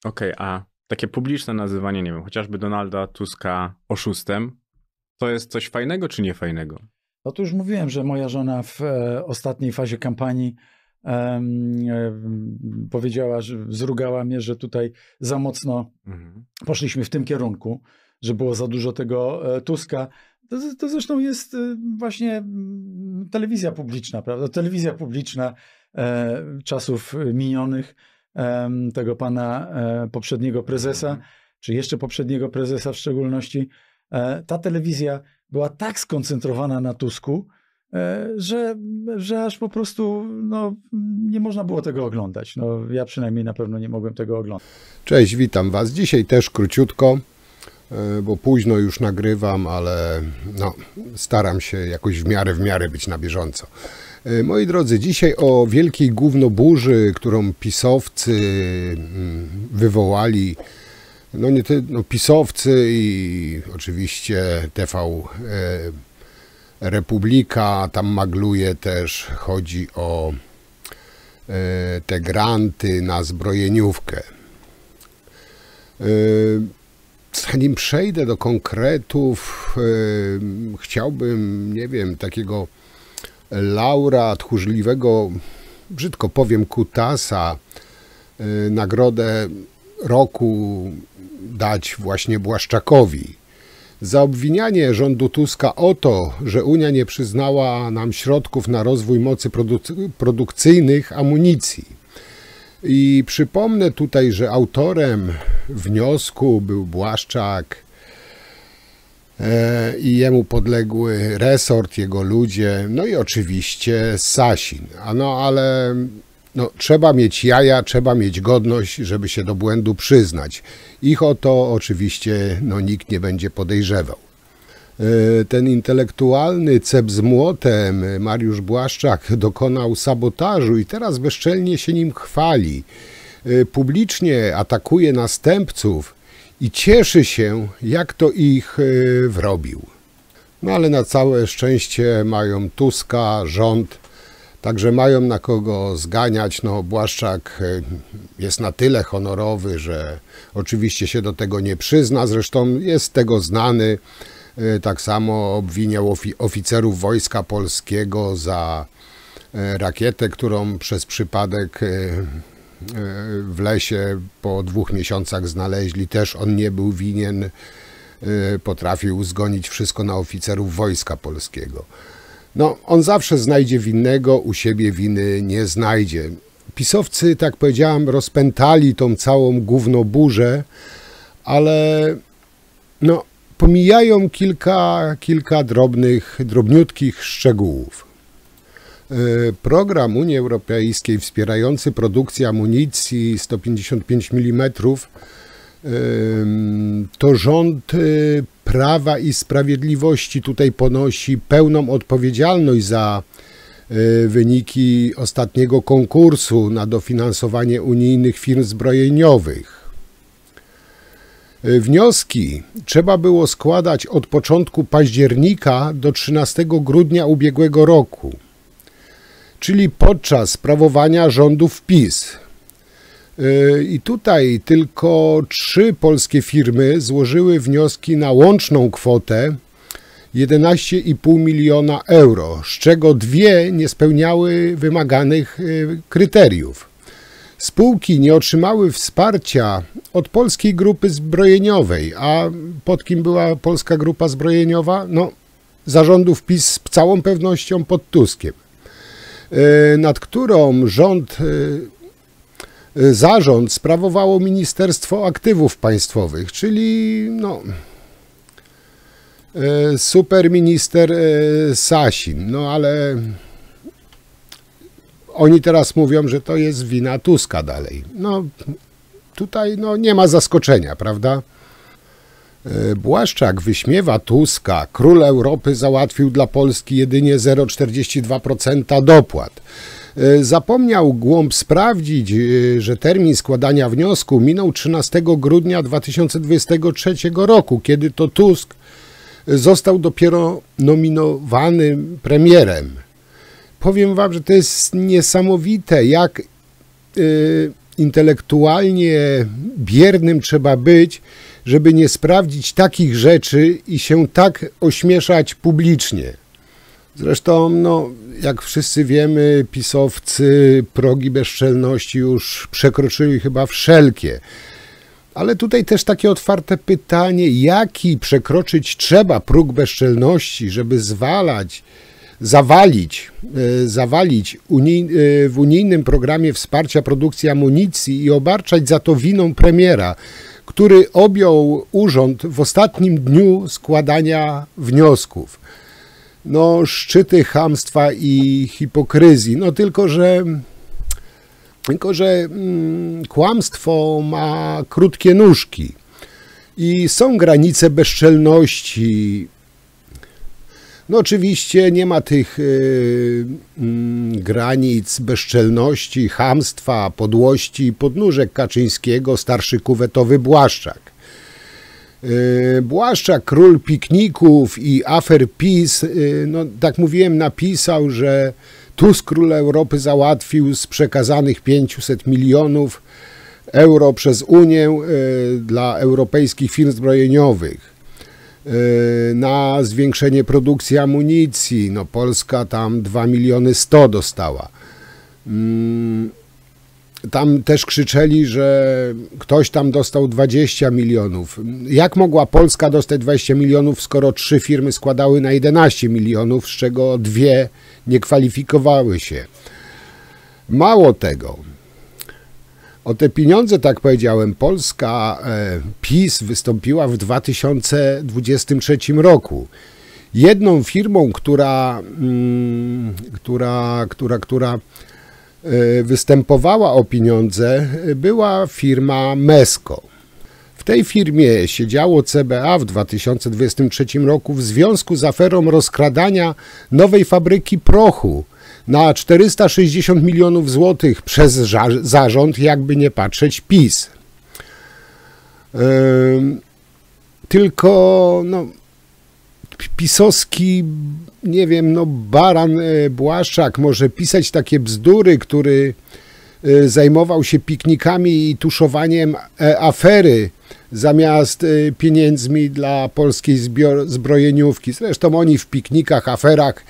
Okej, a takie publiczne nazywanie, nie wiem, chociażby Donalda Tuska oszustem, to jest coś fajnego czy niefajnego? No to już mówiłem, że moja żona w ostatniej fazie kampanii powiedziała, że zrugała mnie, że tutaj za mocno poszliśmy w tym kierunku, że było za dużo tego Tuska. To zresztą jest właśnie telewizja publiczna, prawda? Telewizja publiczna czasów minionych, tego pana poprzedniego prezesa, czy jeszcze poprzedniego prezesa w szczególności. Ta telewizja była tak skoncentrowana na Tusku, że aż po prostu no, nie można było tego oglądać. No, ja przynajmniej na pewno nie mogłem tego oglądać. Cześć, witam Was. Dzisiaj też króciutko, bo późno już nagrywam, ale no, staram się jakoś w miarę być na bieżąco. Moi drodzy, dzisiaj o wielkiej gównoburzy, którą pisowcy wywołali. No pisowcy i oczywiście TV Republika, tam magluje też, chodzi o te granty na zbrojeniówkę. Zanim przejdę do konkretów, chciałbym, nie wiem, takiego laura tchórzliwego, brzydko powiem, kutasa, nagrodę roku dać właśnie Błaszczakowi za obwinianie rządu Tuska o to, że Unia nie przyznała nam środków na rozwój mocy produkcyjnych amunicji. I przypomnę tutaj, że autorem wniosku był Błaszczak i jemu podległy resort, jego ludzie, no i oczywiście Sasin. Ale trzeba mieć jaja, trzeba mieć godność, żeby się do błędu przyznać. Ich o to oczywiście nikt nie będzie podejrzewał. Ten intelektualny cep z młotem Mariusz Błaszczak dokonał sabotażu i teraz bezczelnie się nim chwali. Publicznie atakuje następców i cieszy się, jak to ich wrobił. No ale na całe szczęście mają Tuska, rząd, także mają na kogo zganiać. No, Błaszczak jest na tyle honorowy, że oczywiście się do tego nie przyzna. Zresztą jest z tego znany. Tak samo obwiniał oficerów Wojska Polskiego za rakietę, którą przez przypadek w lesie po 2 miesiącach znaleźli. Też on nie był winien. Potrafił zgonić wszystko na oficerów Wojska Polskiego. No, on zawsze znajdzie winnego, u siebie winy nie znajdzie. Pisowcy, tak powiedziałem, rozpętali tą całą gównoburzę, ale pomijają kilka drobniutkich szczegółów. Program Unii Europejskiej wspierający produkcję amunicji 155 mm to rząd Prawa i Sprawiedliwości tutaj ponosi pełną odpowiedzialność za wyniki ostatniego konkursu na dofinansowanie unijnych firm zbrojeniowych. Wnioski trzeba było składać od początku października do 13 grudnia ubiegłego roku, czyli podczas sprawowania rządów PiS. I tutaj tylko 3 polskie firmy złożyły wnioski na łączną kwotę 11,5 miliona euro, z czego 2 nie spełniały wymaganych kryteriów. Spółki nie otrzymały wsparcia od Polskiej Grupy Zbrojeniowej, a pod kim była Polska Grupa Zbrojeniowa? No, zarządów PiS z całą pewnością pod Tuskiem, nad którą zarząd sprawowało Ministerstwo Aktywów Państwowych, czyli superminister Sasin. No ale oni teraz mówią, że to jest wina Tuska dalej. No tutaj nie ma zaskoczenia, prawda? Błaszczak wyśmiewa Tuska. Król Europy załatwił dla Polski jedynie 0,42% dopłat. Zapomniał głąb sprawdzić, że termin składania wniosku minął 13 grudnia 2023 roku, kiedy to Tusk został dopiero nominowany premierem. Powiem wam, że to jest niesamowite, jak intelektualnie biernym trzeba być, żeby nie sprawdzić takich rzeczy i się tak ośmieszać publicznie. Zresztą, no, jak wszyscy wiemy, pisowcy progi bezczelności już przekroczyli chyba wszelkie. Ale tutaj też takie otwarte pytanie, jaki przekroczyć trzeba próg bezczelności, żeby zawalić w unijnym programie wsparcia produkcji amunicji i obarczać za to winą premiera, który objął urząd w ostatnim dniu składania wniosków. No, szczyty chamstwa i hipokryzji. No tylko, że kłamstwo ma krótkie nóżki i są granice bezczelności. No oczywiście nie ma tych granic bezczelności, chamstwa, podłości podnóżek Kaczyńskiego, starszy kuwetowy Błaszczak. Błaszczak, król pikników i afer PiS, no tak mówiłem, napisał, że Tusk, król Europy, załatwił z przekazanych 500 milionów euro przez Unię dla europejskich firm zbrojeniowych na zwiększenie produkcji amunicji. No Polska tam 2 miliony 100 dostała. Tam też krzyczeli, że ktoś tam dostał 20 milionów. Jak mogła Polska dostać 20 milionów, skoro 3 firmy składały na 11 milionów, z czego 2 nie kwalifikowały się? Mało tego. O te pieniądze, tak powiedziałem, Polska, PiS wystąpiła w 2023 roku. Jedną firmą, która występowała o pieniądze, była firma Mesko. W tej firmie siedziało CBA w 2023 roku w związku z aferą rozkradania nowej fabryki prochu na 460 milionów złotych przez zarząd, jakby nie patrzeć, PiS. Tylko no, pisowski, nie wiem, no baran Błaszczak może pisać takie bzdury, który zajmował się piknikami i tuszowaniem afery zamiast pieniędzmi dla polskiej zbrojeniówki. Zresztą oni w piknikach, aferach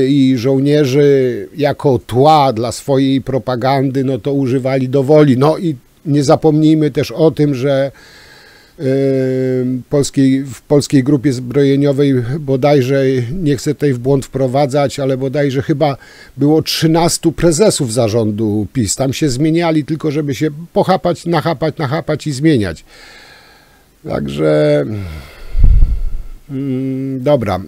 i żołnierzy jako tła dla swojej propagandy, no to używali dowoli. No i nie zapomnijmy też o tym, że w polskiej grupie zbrojeniowej bodajże, nie chcę tutaj w błąd wprowadzać, ale bodajże chyba było 13 prezesów zarządu PiS. Tam się zmieniali tylko, żeby się pochapać, nachapać i zmieniać. Także dobra,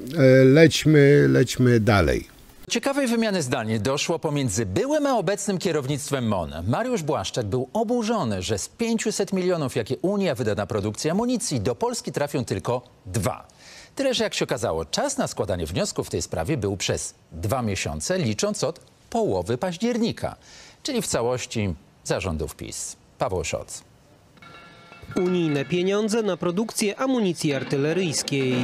lećmy dalej. Ciekawej wymiany zdań doszło pomiędzy byłym a obecnym kierownictwem MON. Mariusz Błaszczak był oburzony, że z 500 milionów, jakie Unia wyda na produkcję amunicji, do Polski trafią tylko 2. Tyle, że jak się okazało, czas na składanie wniosków w tej sprawie był przez 2 miesiące, licząc od połowy października, czyli w całości zarządów PiS. Paweł Szoc. Unijne pieniądze na produkcję amunicji artyleryjskiej.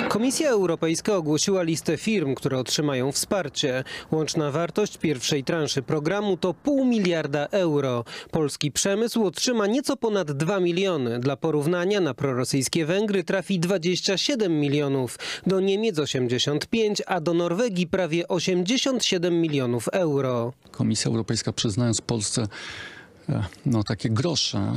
Komisja Europejska ogłosiła listę firm, które otrzymają wsparcie. Łączna wartość pierwszej transzy programu to 0,5 miliarda euro. Polski przemysł otrzyma nieco ponad 2 miliony. Dla porównania na prorosyjskie Węgry trafi 27 milionów, do Niemiec 85, a do Norwegii prawie 87 milionów euro. Komisja Europejska, przyznając Polsce takie grosze,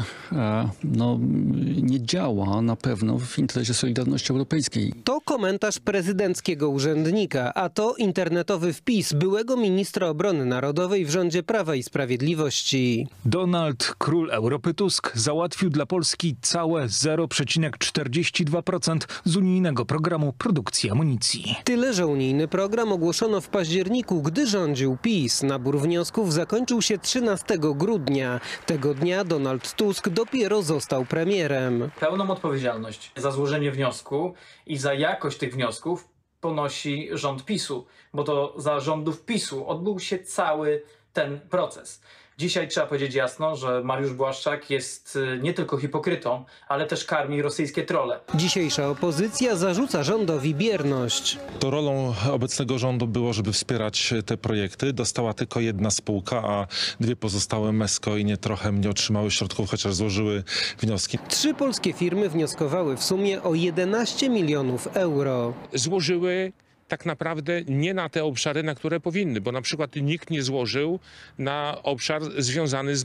nie działa na pewno w interesie Solidarności Europejskiej. To komentarz prezydenckiego urzędnika, a to internetowy wpis byłego ministra obrony narodowej w rządzie Prawa i Sprawiedliwości. Donald, król Europy Tusk, załatwił dla Polski całe 0,42% z unijnego programu produkcji amunicji. Tyle, że unijny program ogłoszono w październiku, gdy rządził PiS. Nabór wniosków zakończył się 13 grudnia. Tego dnia Donald Tusk dopiero został premierem. Pełną odpowiedzialność za złożenie wniosku i za jakość tych wniosków ponosi rząd PiS-u, bo to za rządów PiS-u odbył się cały ten proces. Dzisiaj trzeba powiedzieć jasno, że Mariusz Błaszczak jest nie tylko hipokrytą, ale też karmi rosyjskie trolle. Dzisiejsza opozycja zarzuca rządowi bierność. To rolą obecnego rządu było, żeby wspierać te projekty. Dostała tylko jedna spółka, a dwie pozostałe, Mesko i Nietrochem, nie otrzymały środków, chociaż złożyły wnioski. 3 polskie firmy wnioskowały w sumie o 11 milionów euro. Złożyły tak naprawdę nie na te obszary, na które powinny, bo na przykład nikt nie złożył na obszar związany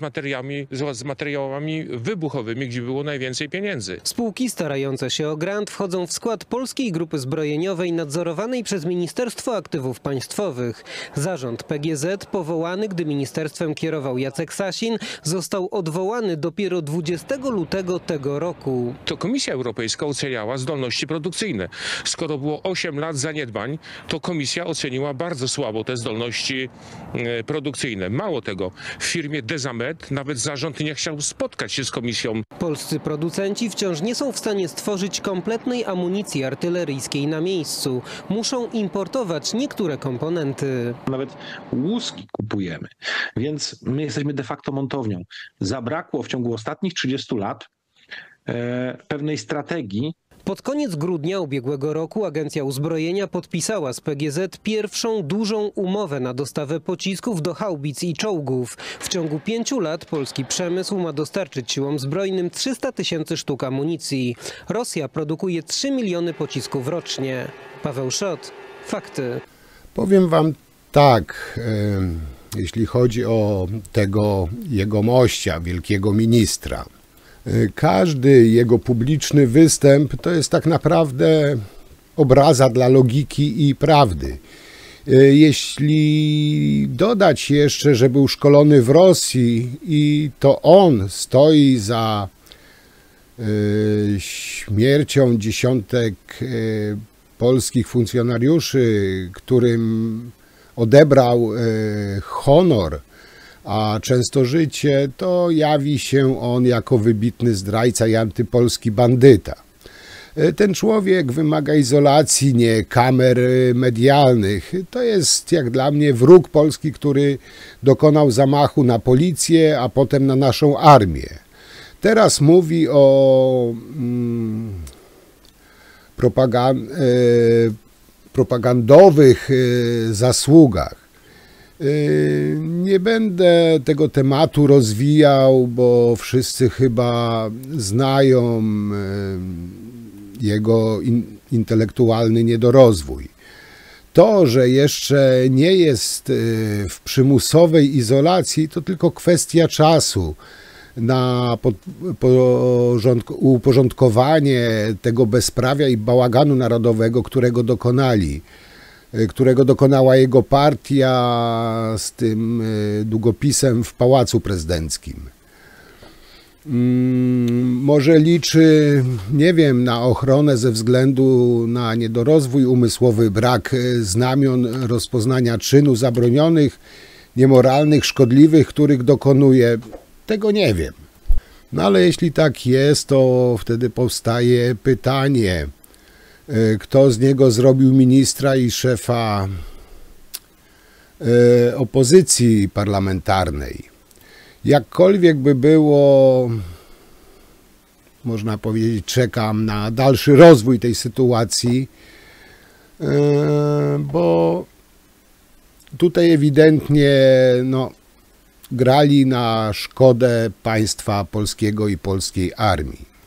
z materiałami wybuchowymi, gdzie było najwięcej pieniędzy. Spółki starające się o grant wchodzą w skład Polskiej Grupy Zbrojeniowej nadzorowanej przez Ministerstwo Aktywów Państwowych. Zarząd PGZ, powołany, gdy ministerstwem kierował Jacek Sasin, został odwołany dopiero 20 lutego tego roku. To Komisja Europejska oceniała zdolności produkcyjne. Skoro było 8 lat zaniedbań, to Komisja oceniła bardzo słabo te zdolności produkcyjne. Mało tego, w firmie Desamet nawet zarząd nie chciał spotkać się z Komisją. Polscy producenci wciąż nie są w stanie stworzyć kompletnej amunicji artyleryjskiej na miejscu. Muszą importować niektóre komponenty. Nawet łuski kupujemy, więc my jesteśmy de facto montownią. Zabrakło w ciągu ostatnich 30 lat pewnej strategii. Pod koniec grudnia ubiegłego roku Agencja Uzbrojenia podpisała z PGZ pierwszą dużą umowę na dostawę pocisków do haubic i czołgów. W ciągu 5 lat polski przemysł ma dostarczyć siłom zbrojnym 300 000 sztuk amunicji. Rosja produkuje 3 miliony pocisków rocznie. Paweł Szot, fakty. Powiem wam tak, jeśli chodzi o tego jegomościa, wielkiego ministra. Każdy jego publiczny występ to jest tak naprawdę obraza dla logiki i prawdy. Jeśli dodać jeszcze, że był szkolony w Rosji i to on stoi za śmiercią dziesiątek polskich funkcjonariuszy, którym odebrał honor, a często życie, to jawi się on jako wybitny zdrajca i antypolski bandyta. Ten człowiek wymaga izolacji, nie kamer medialnych. To jest jak dla mnie wróg Polski, który dokonał zamachu na policję, a potem na naszą armię. Teraz mówi o propagandowych zasługach. Nie będę tego tematu rozwijał, bo wszyscy chyba znają jego intelektualny niedorozwój. To, że jeszcze nie jest w przymusowej izolacji, to tylko kwestia czasu na uporządkowanie tego bezprawia i bałaganu narodowego, którego dokonała jego partia z tym długopisem w Pałacu Prezydenckim. Może liczy, nie wiem, na ochronę ze względu na niedorozwój umysłowy, brak znamion rozpoznania czynów zabronionych, niemoralnych, szkodliwych, których dokonuje. Tego nie wiem. No ale jeśli tak jest, to wtedy powstaje pytanie, kto z niego zrobił ministra i szefa opozycji parlamentarnej. Jakkolwiek by było, można powiedzieć, czekam na dalszy rozwój tej sytuacji, bo tutaj ewidentnie grali na szkodę państwa polskiego i polskiej armii.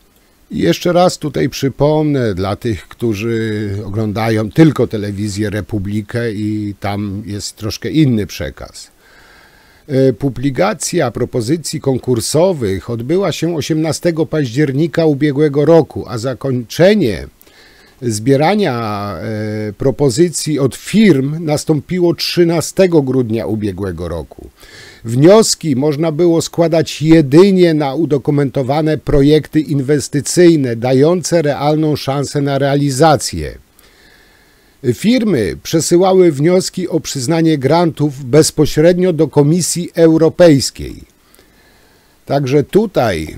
I jeszcze raz tutaj przypomnę dla tych, którzy oglądają tylko telewizję Republikę i tam jest troszkę inny przekaz. Publikacja propozycji konkursowych odbyła się 18 października ubiegłego roku, a zakończenie zbierania propozycji od firm nastąpiło 13 grudnia ubiegłego roku. Wnioski można było składać jedynie na udokumentowane projekty inwestycyjne, dające realną szansę na realizację. Firmy przesyłały wnioski o przyznanie grantów bezpośrednio do Komisji Europejskiej. Także tutaj,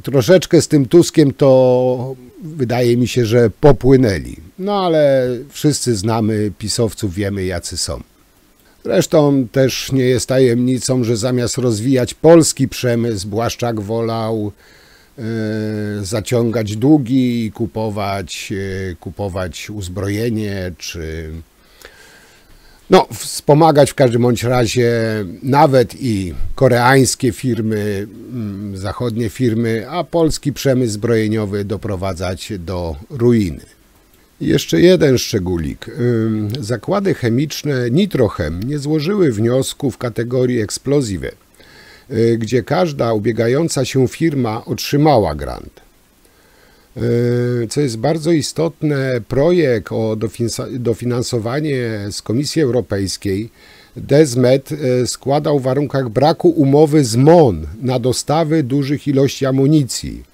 troszeczkę z tym Tuskiem to wydaje mi się, że popłynęli. No ale wszyscy znamy pisowców, wiemy jacy są. Zresztą też nie jest tajemnicą, że zamiast rozwijać polski przemysł, Błaszczak wolał zaciągać długi i kupować uzbrojenie, czy wspomagać w każdym bądź razie nawet i koreańskie firmy, zachodnie firmy, a polski przemysł zbrojeniowy doprowadzać do ruiny. Jeszcze jeden szczególik. Zakłady chemiczne Nitrochem nie złożyły wniosku w kategorii Explosive, gdzie każda ubiegająca się firma otrzymała grant. Co jest bardzo istotne, projekt o dofinansowanie z Komisji Europejskiej DESMED składał w warunkach braku umowy z MON na dostawy dużych ilości amunicji.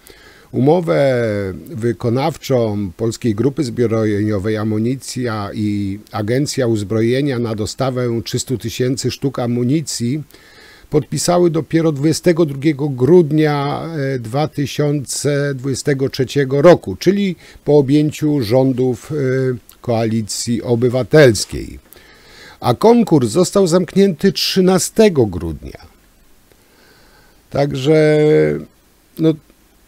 Umowę wykonawczą Polskiej Grupy Zbrojeniowej Amunicja i Agencja Uzbrojenia na dostawę 300 000 sztuk amunicji podpisały dopiero 22 grudnia 2023 roku, czyli po objęciu rządów Koalicji Obywatelskiej. A konkurs został zamknięty 13 grudnia. Także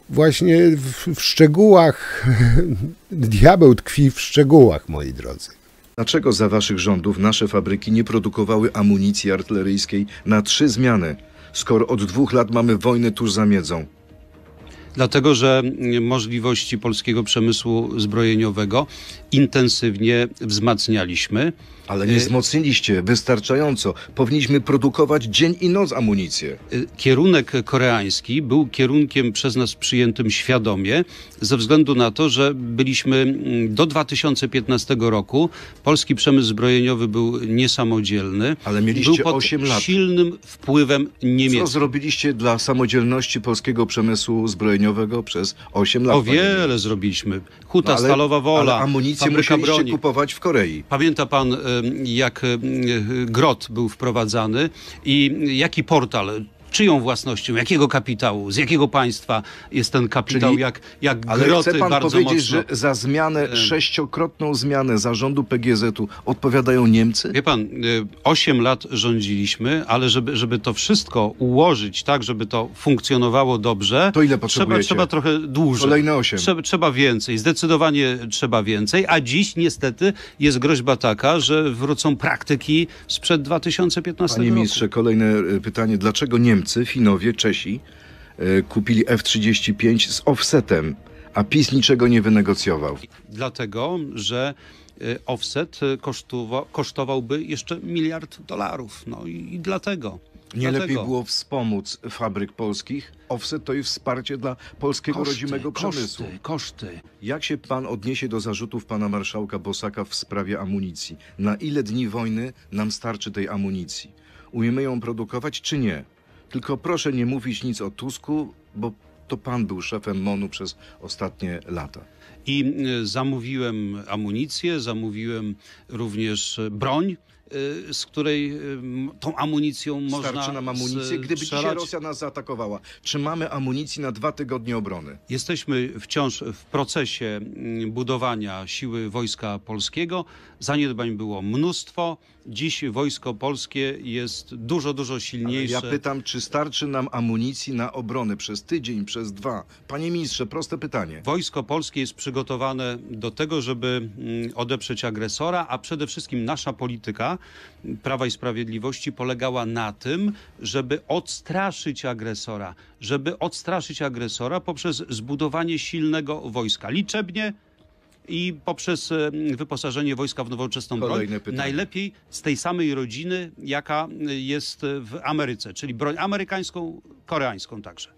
właśnie w szczegółach, diabeł tkwi w szczegółach, moi drodzy. Dlaczego za waszych rządów nasze fabryki nie produkowały amunicji artyleryjskiej na 3 zmiany, skoro od 2 lat mamy wojnę tuż za miedzą? Dlatego, że możliwości polskiego przemysłu zbrojeniowego intensywnie wzmacnialiśmy. Ale nie wzmocniliście wystarczająco. Powinniśmy produkować dzień i noc amunicję. Kierunek koreański był kierunkiem przez nas przyjętym świadomie, ze względu na to, że byliśmy do 2015 roku, polski przemysł zbrojeniowy był niesamodzielny. Ale mieliście był pod 8 lat. Silnym wpływem niemieckim. Co zrobiliście dla samodzielności polskiego przemysłu zbrojeniowego przez 8 lat? O wiele zrobiliśmy. Huta Stalowa Wola, ale amunicję fabryka musieliście broni. kupować w Korei. Pamięta pan, jak GROT był wprowadzany i jaki portal, czyją własnością, jakiego kapitału, z jakiego państwa jest ten kapitał, jak ale groty chce pan bardzo powiedzieć, mocno. że za zmianę, 6-krotną zmianę zarządu PGZ-u odpowiadają Niemcy? Wie pan, 8 lat rządziliśmy, ale żeby to wszystko ułożyć tak, żeby to funkcjonowało dobrze, to ile potrzebujecie? Trzeba trochę dłużej. Kolejne 8. Trzeba więcej, zdecydowanie trzeba więcej, a dziś niestety jest groźba taka, że wrócą praktyki sprzed 2015 roku. Panie ministrze, kolejne pytanie. Dlaczego Niemcy, Finowie, Czesi kupili F-35 z offsetem, a PiS niczego nie wynegocjował? Dlatego, że offset kosztowałby jeszcze $1 miliard. No i dlatego. Nie lepiej było wspomóc fabryk polskich? Offset to jest wsparcie dla polskiego rodzimego przemysłu. Koszty. Jak się pan odniesie do zarzutów pana marszałka Bosaka w sprawie amunicji? Na ile dni wojny nam starczy tej amunicji? Umiemy ją produkować czy nie? Tylko proszę nie mówić nic o Tusku, bo to pan był szefem MON-u przez ostatnie lata. I zamówiłem amunicję, zamówiłem również broń, z której tą amunicją można Starczy nam amunicję, gdyby dzisiaj Rosja nas zaatakowała. Czy mamy amunicji na 2 tygodnie obrony? Jesteśmy wciąż w procesie budowania siły Wojska Polskiego. Zaniedbań było mnóstwo. Dziś Wojsko Polskie jest dużo silniejsze. Ale ja pytam, czy starczy nam amunicji na obronę przez tydzień, przez 2? Panie ministrze, proste pytanie. Wojsko Polskie jest przygotowane do tego, żeby odeprzeć agresora, a przede wszystkim nasza polityka Prawa i Sprawiedliwości polegała na tym, żeby odstraszyć agresora poprzez zbudowanie silnego wojska. Liczebnie i poprzez wyposażenie wojska w nowoczesną broń. Najlepiej z tej samej rodziny, jaka jest w Ameryce, czyli broń amerykańską, koreańską także.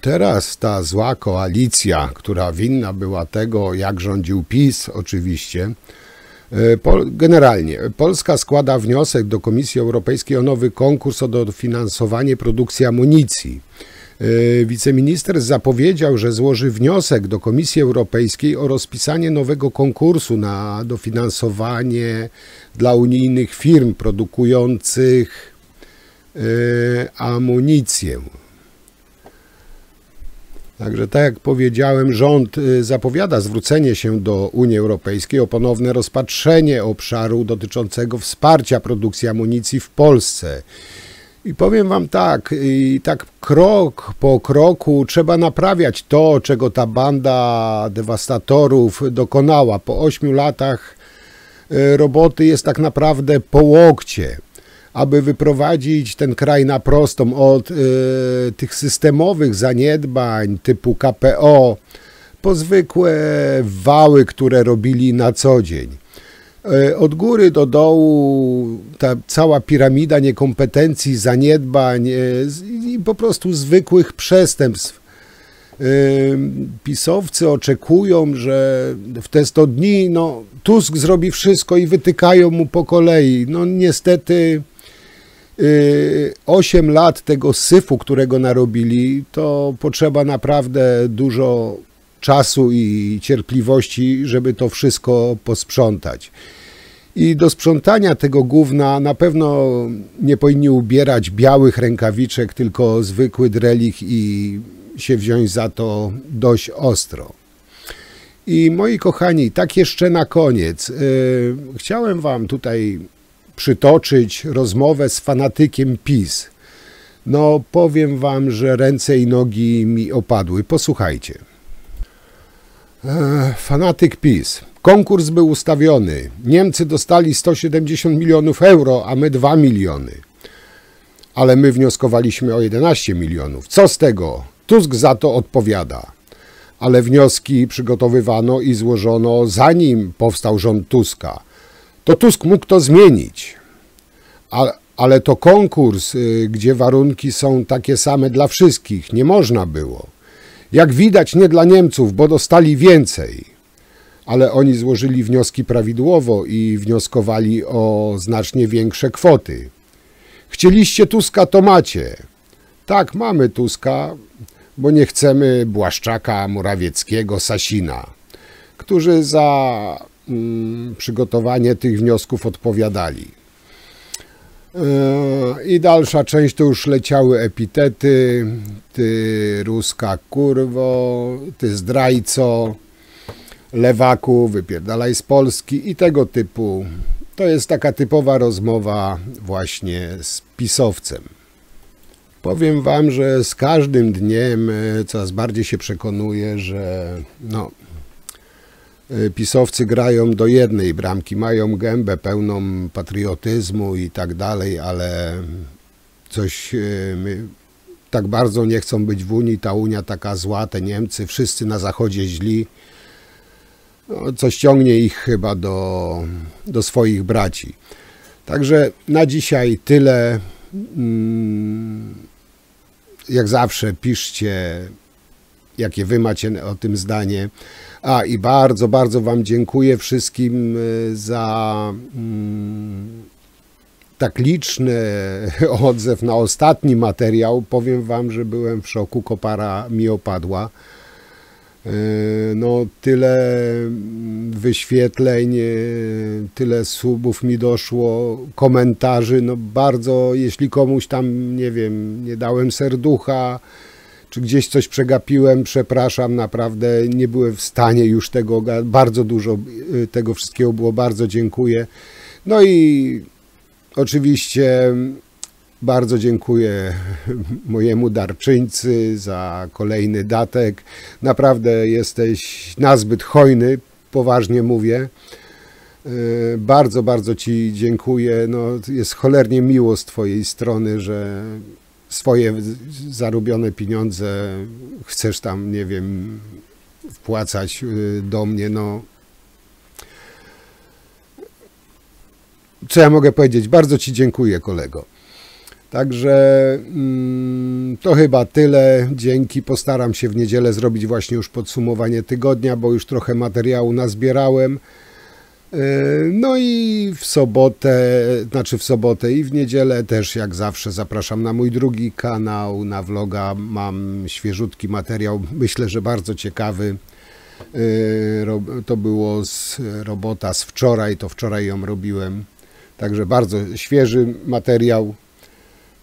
Teraz ta zła koalicja, która winna była tego, jak rządził PiS oczywiście, generalnie Polska składa wniosek do Komisji Europejskiej o nowy konkurs o dofinansowanie produkcji amunicji. Wiceminister zapowiedział, że złoży wniosek do Komisji Europejskiej o rozpisanie nowego konkursu na dofinansowanie dla unijnych firm produkujących amunicję. Także tak jak powiedziałem, rząd zapowiada zwrócenie się do Unii Europejskiej o ponowne rozpatrzenie obszaru dotyczącego wsparcia produkcji amunicji w Polsce. I powiem wam tak, i tak krok po kroku trzeba naprawiać to, czego ta banda dewastatorów dokonała. Po 8 latach roboty jest tak naprawdę po łokcie, aby wyprowadzić ten kraj na prostą od tych systemowych zaniedbań typu KPO po zwykłe wały, które robili na co dzień. Od góry do dołu ta cała piramida niekompetencji, zaniedbań i po prostu zwykłych przestępstw. Pisowcy oczekują, że w te 100 dni Tusk zrobi wszystko i wytykają mu po kolei. No niestety 8 lat tego syfu, którego narobili, to potrzeba naprawdę dużo czasu i cierpliwości, żeby to wszystko posprzątać. I do sprzątania tego gówna na pewno nie powinni ubierać białych rękawiczek, tylko zwykły drelich i się wziąć za to dość ostro. I moi kochani, tak jeszcze na koniec, chciałem wam tutaj przytoczyć rozmowę z fanatykiem PiS. No powiem wam, że ręce i nogi mi opadły. Posłuchajcie. Fanatyk PiS. Konkurs był ustawiony. Niemcy dostali 170 milionów euro, a my 2 miliony. Ale my wnioskowaliśmy o 11 milionów. Co z tego? Tusk za to odpowiada. Ale wnioski przygotowywano i złożono zanim powstał rząd Tuska. To Tusk mógł to zmienić. Ale to konkurs, gdzie warunki są takie same dla wszystkich. Nie można było. Jak widać, nie dla Niemców, bo dostali więcej. Ale oni złożyli wnioski prawidłowo i wnioskowali o znacznie większe kwoty. Chcieliście Tuska, to macie. Tak, mamy Tuska, bo nie chcemy Błaszczaka, Morawieckiego, Sasina, którzy za przygotowanie tych wniosków odpowiadali. I dalsza część to już leciały epitety, ty ruska kurwo, ty zdrajco, lewaku, wypierdalaj z Polski i tego typu. To jest taka typowa rozmowa właśnie z pisowcem. Powiem wam, że z każdym dniem coraz bardziej się przekonuję, że pisowcy grają do jednej bramki, mają gębę pełną patriotyzmu i tak dalej, ale coś tak bardzo nie chcą być w Unii, ta Unia taka zła, te Niemcy, wszyscy na Zachodzie źli. Coś ciągnie ich chyba do swoich braci. Także na dzisiaj tyle. Jak zawsze piszcie, jakie wy macie o tym zdanie. I bardzo, bardzo wam dziękuję wszystkim za tak liczny odzew na ostatni materiał. Powiem wam, że byłem w szoku, kopara mi opadła. No tyle wyświetleń, tyle subów mi doszło, komentarzy, no bardzo, jeśli komuś tam, nie wiem, nie dałem serducha, czy gdzieś coś przegapiłem, przepraszam, naprawdę nie byłem w stanie już tego, bardzo dużo tego wszystkiego było, bardzo dziękuję. No i oczywiście bardzo dziękuję mojemu darczyńcy za kolejny datek. Naprawdę jesteś nazbyt hojny, poważnie mówię. Bardzo, bardzo ci dziękuję. No, jest cholernie miło z twojej strony, że swoje zarobione pieniądze chcesz tam, nie wiem, wpłacać do mnie. No, co ja mogę powiedzieć? Bardzo ci dziękuję, kolego. Także to chyba tyle. Dzięki. Postaram się w niedzielę zrobić właśnie już podsumowanie tygodnia, bo już trochę materiału nazbierałem. No i w sobotę i w niedzielę też jak zawsze zapraszam na mój drugi kanał, na vloga. Mam świeżutki materiał, myślę, że bardzo ciekawy. To było robota z wczoraj, to wczoraj ją robiłem. Także bardzo świeży materiał.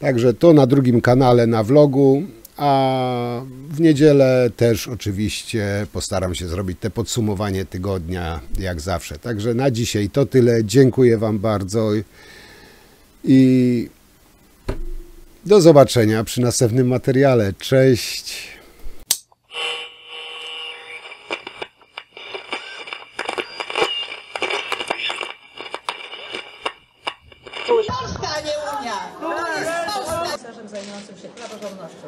Także to na drugim kanale, na vlogu, A w niedzielę też oczywiście postaram się zrobić te podsumowanie tygodnia, jak zawsze. Także na dzisiaj to tyle. Dziękuję Wam bardzo i do zobaczenia przy następnym materiale. Cześć! Polska, a nie Unia! Komisarzem zajmującym się praworządnością.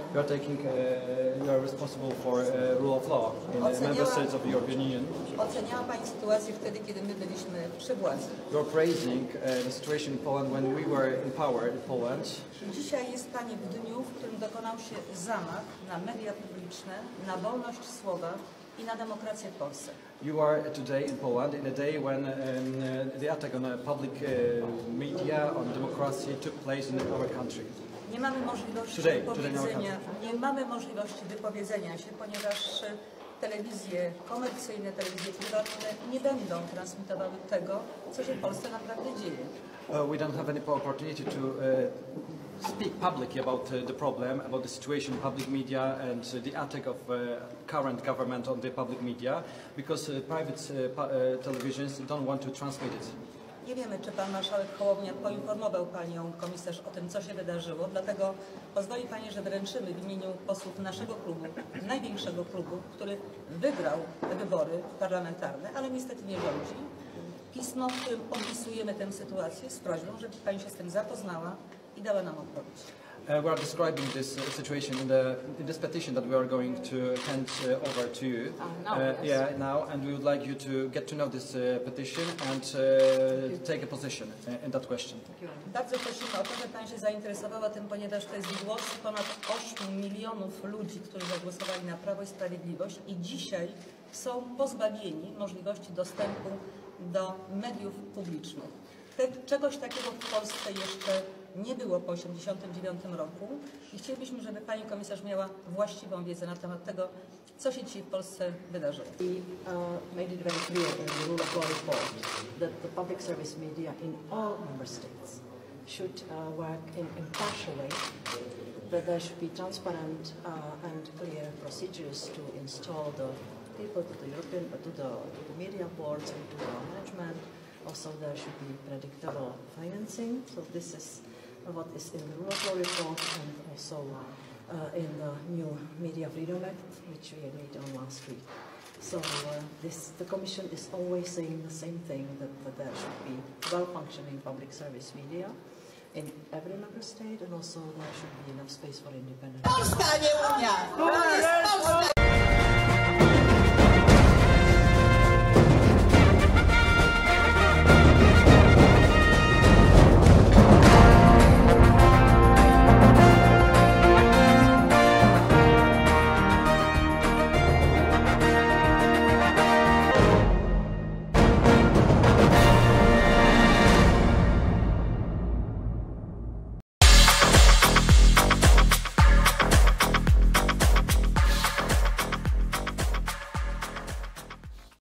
You are responsible for rule of law in the member states of the European Union. Oceniała Pani sytuację wtedy, kiedy my byliśmy przy władzy. You are praising the situation in Poland when we were in power in Poland. Dzisiaj jest Pani w dniu, w którym dokonał się zamach na media publiczne, na wolność słowa i na demokrację w Polsce. You are today in Poland in a day when the attack on public media, on democracy took place in our country. Nie mamy możliwości wypowiedzenia się, ponieważ telewizje komercyjne, telewizje prywatne nie będą transmitowały tego, co się w Polsce naprawdę dzieje. We don't have any opportunity to speak publicly about the problem, about the situation in public media and the attack of current government on the public media, because private televisions don't want to transmit it. Nie wiemy, czy Pan Marszałek Hołownia poinformował Panią Komisarz o tym, co się wydarzyło, dlatego pozwoli Pani, że wręczymy w imieniu posłów naszego klubu, największego klubu, który wygrał wybory parlamentarne, ale niestety nie rządzi, pismo, w którym opisujemy tę sytuację z prośbą, żeby Pani się z tym zapoznała i dała nam odpowiedź. We are describing this situation in this petition that we are going to hand over to you. Now, and we would like you to get to know this petition and take a position in that question. Bardzo prosimy o to, żeby Pani się zainteresowała tym, ponieważ to jest głos ponad 8 milionów ludzi, którzy zagłosowali na Prawo i Sprawiedliwość i dzisiaj są pozbawieni możliwości dostępu do mediów publicznych. Czegoś takiego w Polsce jeszcze nie było po 1989 roku i chcielibyśmy, żeby Pani Komisarz miała właściwą wiedzę na temat tego, co się dzisiaj w Polsce wydarzyło. Made it very clear in the rule of law report that the public service media in all member states should work in impartial way, that there should be transparent and clear procedures to install the people to the media boards and to the management. Also, there should be predictable financing. So this is what is in the rule of law report and also in the new Media Freedom Act, which we agreed on last week. So the Commission is always saying the same thing, that there should be well-functioning public service media in every member state, and also there should be enough space for independent. Polska, nie Unia!